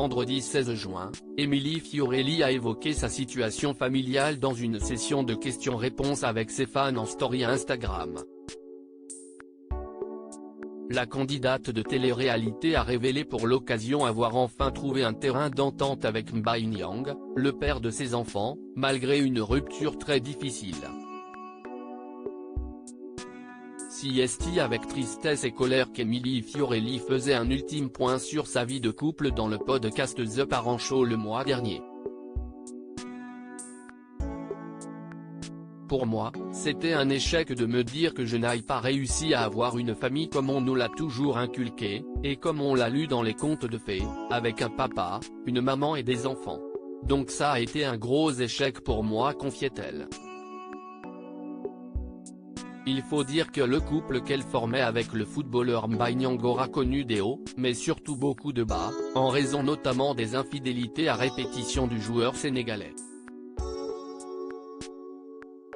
vendredi 16 juin, Émilie Fiorelli a évoqué sa situation familiale dans une session de questions-réponses avec ses fans en story Instagram. La candidate de télé-réalité a révélé pour l'occasion avoir enfin trouvé un terrain d'entente avec Mbaye Niang, le père de ses enfants, malgré une rupture très difficile. Si est avec tristesse et colère qu'Émilie Fiorelli faisait un ultime point sur sa vie de couple dans le podcast The Parent Show le mois dernier. Pour moi, c'était un échec de me dire que je n'aille pas réussi à avoir une famille comme on nous l'a toujours inculqué, et comme on l'a lu dans les contes de fées, avec un papa, une maman et des enfants. Donc ça a été un gros échec pour moi, confiait-elle. Il faut dire que le couple qu'elle formait avec le footballeur Mbaye Niang aura connu des hauts, mais surtout beaucoup de bas, en raison notamment des infidélités à répétition du joueur sénégalais.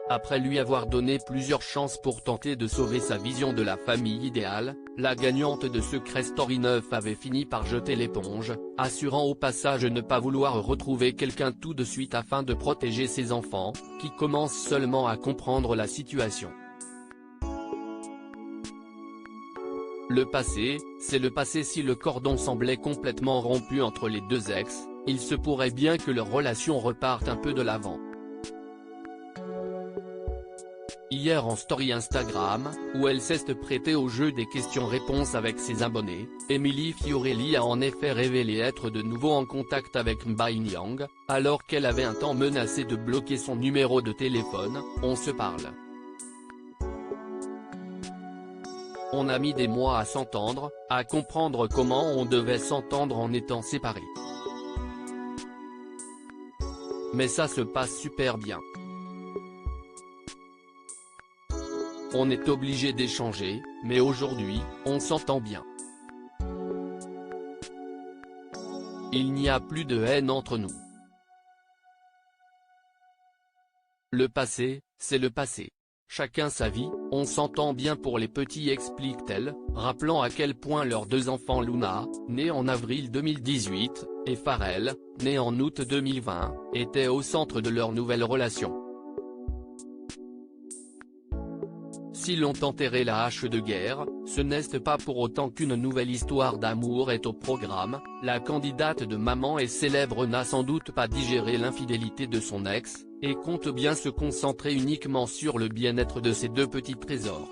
Après lui avoir donné plusieurs chances pour tenter de sauver sa vision de la famille idéale, la gagnante de Secret Story 9 avait fini par jeter l'éponge, assurant au passage ne pas vouloir retrouver quelqu'un tout de suite afin de protéger ses enfants, qui commencent seulement à comprendre la situation. Le passé, c'est le passé. Si le cordon semblait complètement rompu entre les deux ex, il se pourrait bien que leur relation reparte un peu de l'avant. Hier en story Instagram, où elle s'est prêtée au jeu des questions-réponses avec ses abonnés, Émilie Fiorelli a en effet révélé être de nouveau en contact avec Mbaye Niang, alors qu'elle avait un temps menacé de bloquer son numéro de téléphone. On se parle. On a mis des mois à s'entendre, à comprendre comment on devait s'entendre en étant séparés. Mais ça se passe super bien. On est obligé d'échanger, mais aujourd'hui, on s'entend bien. Il n'y a plus de haine entre nous. Le passé, c'est le passé. Chacun sa vie, on s'entend bien pour les petits, explique-t-elle, rappelant à quel point leurs deux enfants Luna, née en avril 2018, et Pharrell, né en août 2020, étaient au centre de leur nouvelle relation. Si l'on enterré la hache de guerre, ce n'est pas pour autant qu'une nouvelle histoire d'amour est au programme. La candidate de Maman est célèbre n'a sans doute pas digéré l'infidélité de son ex, et compte bien se concentrer uniquement sur le bien-être de ses deux petits trésors.